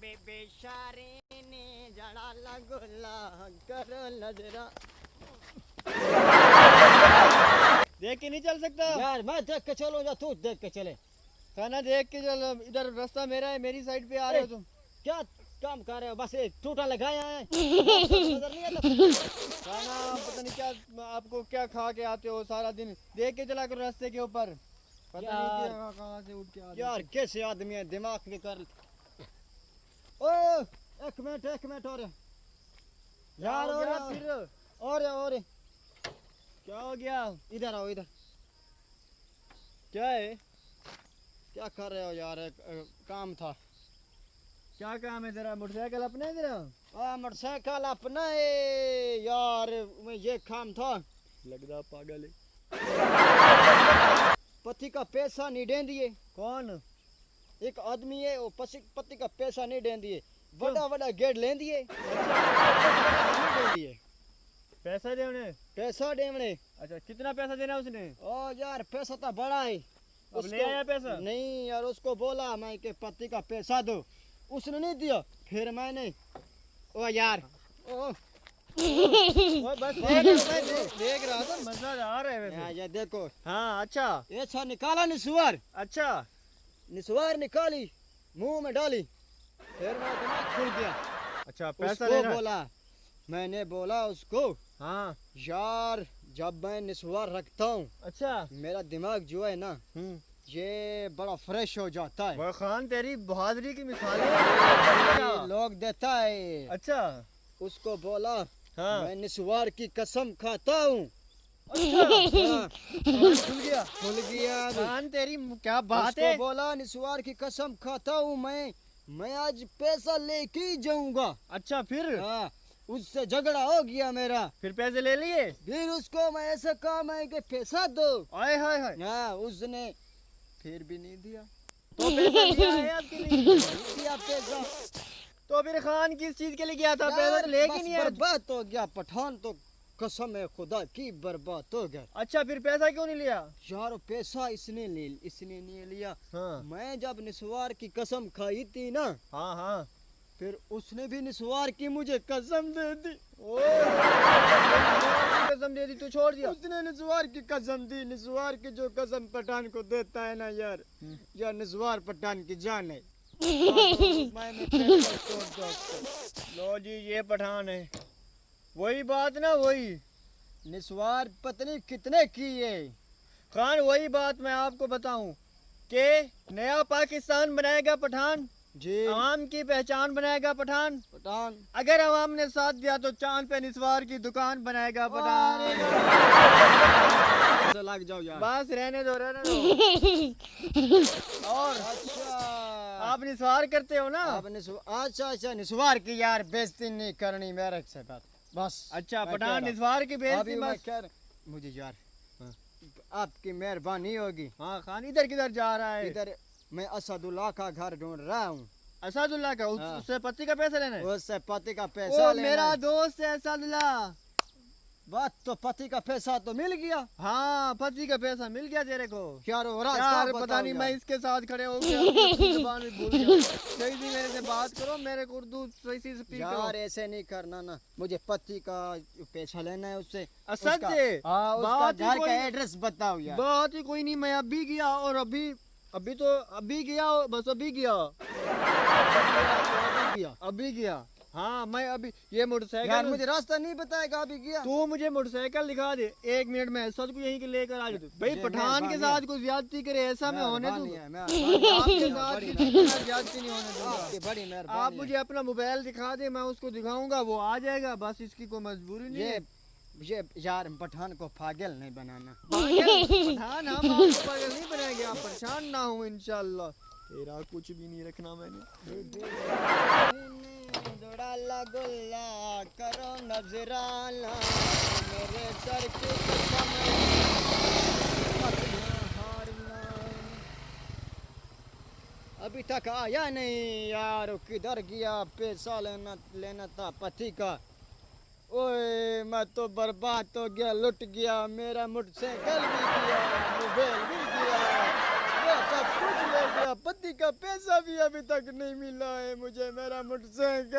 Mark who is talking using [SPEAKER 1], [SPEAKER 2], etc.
[SPEAKER 1] बेचारे ने जड़ा लगोला करो नजरा।
[SPEAKER 2] देख के नहीं चल सकता
[SPEAKER 1] यार मैं देख के चलूंगा, तू देख के चले।
[SPEAKER 2] खाना देख के चल, इधर रास्ता मेरा है, मेरी साइड पे आ रहे हो तुम।
[SPEAKER 1] क्या काम कर रहे हो? बस एक टूटा लगाया है। नजर नहीं आता।
[SPEAKER 2] खाना पता नहीं क्या, आपको क्या खा के आते हो सारा दिन। देख के चला करो रास्ते के ऊपर, पता नहीं कहाँ से उठ के आ
[SPEAKER 1] यार कैसे आदमी है, दिमाग में कर। ओ एक मिनट और यार, और
[SPEAKER 2] फिर
[SPEAKER 1] और
[SPEAKER 2] क्या हो गया?
[SPEAKER 1] इधर आओ इधर।
[SPEAKER 2] क्या है?
[SPEAKER 1] क्या कर रहे हो यार? काम था।
[SPEAKER 2] क्या काम है तेरा? मोटरसाइकिल अपना है तेरा?
[SPEAKER 1] मोटरसाइकिल अपना है यार, मैं ये काम था।
[SPEAKER 2] लगता पागल है।
[SPEAKER 1] पति का पैसा नहीं दे दिए।
[SPEAKER 2] कौन?
[SPEAKER 1] एक आदमी है, वो पति का पैसा नहीं दे दिए, बड़ा गेट ले दिए।
[SPEAKER 2] पैसा दे उन्हें?
[SPEAKER 1] पैसा देवने।
[SPEAKER 2] अच्छा, कितना पैसा देना उसने?
[SPEAKER 1] ओ यार पैसा तो बड़ा है।
[SPEAKER 2] अब ले आया पैसा?
[SPEAKER 1] नहीं यार, उसको बोला मैं कि पति का पैसा दो, उसने नहीं दिया। फिर मैंने ओ यार
[SPEAKER 2] बस देख रहा था, मजा आ रहा है वैसे।
[SPEAKER 1] ये देखो।
[SPEAKER 2] हाँ अच्छा।
[SPEAKER 1] ऐसा निकाला निसवार।
[SPEAKER 2] अच्छा,
[SPEAKER 1] निसवार निकाली, मुंह में डाली, फिर मैं दिमाग खुल गया।
[SPEAKER 2] अच्छा पैसा
[SPEAKER 1] उसको
[SPEAKER 2] लेना।
[SPEAKER 1] बोला, मैंने बोला उसको
[SPEAKER 2] हाँ
[SPEAKER 1] यार जब मैं निसवार रखता हूँ,
[SPEAKER 2] अच्छा,
[SPEAKER 1] मेरा दिमाग जो है ना ये बड़ा फ्रेश हो जाता है।
[SPEAKER 2] वो खान तेरी बहादुरी की मिसाल है।
[SPEAKER 1] लोग देता है।
[SPEAKER 2] अच्छा।
[SPEAKER 1] उसको बोला
[SPEAKER 2] हाँ।
[SPEAKER 1] मैं निसवार की कसम खाता हूँ।
[SPEAKER 2] अच्छा।
[SPEAKER 1] हाँ,
[SPEAKER 2] खुल गया।
[SPEAKER 1] खुल गया।
[SPEAKER 2] खान तेरी क्या बात
[SPEAKER 1] उसको
[SPEAKER 2] है।
[SPEAKER 1] बोला निसवार की कसम खाता हूँ मैं आज पैसा लेके ही जाऊंगा।
[SPEAKER 2] अच्छा फिर?
[SPEAKER 1] हाँ, उससे झगड़ा हो गया मेरा।
[SPEAKER 2] फिर पैसे ले लिए?
[SPEAKER 1] फिर उसको मैं ऐसा काम है कि पैसा दो।
[SPEAKER 2] आए हाय हाय।
[SPEAKER 1] हाँ, उसने फिर भी नहीं दिया।
[SPEAKER 2] तो पैसा दिया है आपके लिए?
[SPEAKER 1] नहीं दिया पैसा।
[SPEAKER 2] तो फिर खान किस चीज के लिए गया था? पैसा
[SPEAKER 1] यार,
[SPEAKER 2] लेके
[SPEAKER 1] बस
[SPEAKER 2] नहीं आया?
[SPEAKER 1] बर्बाद हो गया पठान तो, कसम है खुदा की बर्बाद हो गया।
[SPEAKER 2] अच्छा फिर पैसा क्यों नहीं लिया?
[SPEAKER 1] यार पैसा इसने नहीं लिया।
[SPEAKER 2] हाँ
[SPEAKER 1] मैं जब निसवार की कसम खाई थी ना,
[SPEAKER 2] हाँ हाँ,
[SPEAKER 1] फिर उसने भी निसवार की मुझे कसम दे दी।
[SPEAKER 2] कसम दे दी, तू छोड़ दिया?
[SPEAKER 1] उसने निसवार की कसम दी। निसवार की जो कसम पठान को देता है ना यार, यार निसवार पठान की जान है। मैंने पैसा छोड़ दिया उसको।
[SPEAKER 2] लो जी, ये पठान है। वही बात ना, वही
[SPEAKER 1] निसवार पत्नी कितने की है
[SPEAKER 2] खान। वही बात मैं आपको बताऊं कि नया पाकिस्तान बनाएगा पठान
[SPEAKER 1] जी।
[SPEAKER 2] आवाम की पहचान बनाएगा पठान।
[SPEAKER 1] पठान
[SPEAKER 2] अगर आवाम ने साथ दिया तो चांद पे निस्वार की दुकान बनाएगा पठान।
[SPEAKER 1] लग जाओ यार,
[SPEAKER 2] बस रहने दो और
[SPEAKER 1] अच्छा
[SPEAKER 2] आप निस्वार करते हो ना?
[SPEAKER 1] आपने अच्छा निसवार की यार बेइज्जती नहीं करनी मेरे से बात बस।
[SPEAKER 2] अच्छा
[SPEAKER 1] मैं
[SPEAKER 2] पठान
[SPEAKER 1] कह
[SPEAKER 2] निस्वार की
[SPEAKER 1] अभी
[SPEAKER 2] बेइज्जती
[SPEAKER 1] मैं
[SPEAKER 2] मत।
[SPEAKER 1] कह मुझे यार आपकी मेहरबानी होगी।
[SPEAKER 2] हाँ खान, इधर किधर जा रहा है?
[SPEAKER 1] इधर मैं असदुल्ला का घर ढूंढ रहा हूँ।
[SPEAKER 2] असदुल्ला का?
[SPEAKER 1] हाँ।
[SPEAKER 2] उससे पति का पैसा लेना है?
[SPEAKER 1] उससे पति का पैसा
[SPEAKER 2] ओ
[SPEAKER 1] लेना
[SPEAKER 2] मेरा
[SPEAKER 1] है।
[SPEAKER 2] दोस्त है असदुल्ला।
[SPEAKER 1] बात तो पति का पैसा तो मिल गया।
[SPEAKER 2] हाँ पति का पैसा मिल गया तेरे को।
[SPEAKER 1] यार वो रास्ता
[SPEAKER 2] यार
[SPEAKER 1] बताओ
[SPEAKER 2] पता नहीं,
[SPEAKER 1] यार।
[SPEAKER 2] मैं इसके साथ खड़े हो गया, अपनी जुबान भी भूल गया। सही से मेरे से बात करो, मेरे को उर्दू सही से स्पीक करो।
[SPEAKER 1] यार ऐसे नहीं करना ना, मुझे पति का पैसा लेना है उससे।
[SPEAKER 2] असद से?
[SPEAKER 1] हाँ, उसका
[SPEAKER 2] बात ही
[SPEAKER 1] घर
[SPEAKER 2] कोई-
[SPEAKER 1] का एड्रेस बताओ यार।
[SPEAKER 2] बात ही कोई नहीं, मैं अभी गया और अभी गया, बस अभी गया। अभी गया। हाँ मैं अभी, ये
[SPEAKER 1] यार
[SPEAKER 2] मोटरसाइकिल
[SPEAKER 1] मुझे रास्ता नहीं बताएगा अभी गया।
[SPEAKER 2] तू मुझे मोटरसाइकिल दिखा दे 1 मिनट में, सद को यहीं के लेकर आ जाते। भाई
[SPEAKER 1] ये
[SPEAKER 2] पठान के
[SPEAKER 1] मेहरबानी
[SPEAKER 2] साथ कोई ज्यादती करे ऐसा मैं होने दूंगा?
[SPEAKER 1] मेहरबानी है,
[SPEAKER 2] आपके
[SPEAKER 1] बड़ी
[SPEAKER 2] साथ
[SPEAKER 1] मेहरबानी,
[SPEAKER 2] किसी तरह ज्यादती नहीं होने दूंगा।
[SPEAKER 1] आपकी बड़ी मेहरबानी
[SPEAKER 2] आप
[SPEAKER 1] है।
[SPEAKER 2] मुझे अपना मोबाइल दिखा दे, मैं उसको दिखाऊंगा, वो आ जाएगा। बस इसकी कोई मजबूरी नहीं है।
[SPEAKER 1] ये यार पठान को पागल नहीं बनाना।
[SPEAKER 2] पठान हम आपको पागल नहीं बनाएंगे, आप परेशान ना हो इंशाल्लाह। तेरा कुछ भी नहीं रखना मैंने।
[SPEAKER 1] दुड़ाला गुल्ला करो नजराना, मेरे सर की कसम मत हारना। अभी तक आया नहीं यार, किधर गया? पैसा लेना था पति का। ओए मैं तो बर्बाद हो गया, लुट गया। मेरा मोटरसाइकिल भी गया, मोबाइल भी गया, वो सब कुछ ले गया। मेरा पति का पैसा भी अभी तक नहीं मिला है मुझे, मेरा मोटरसाइकिल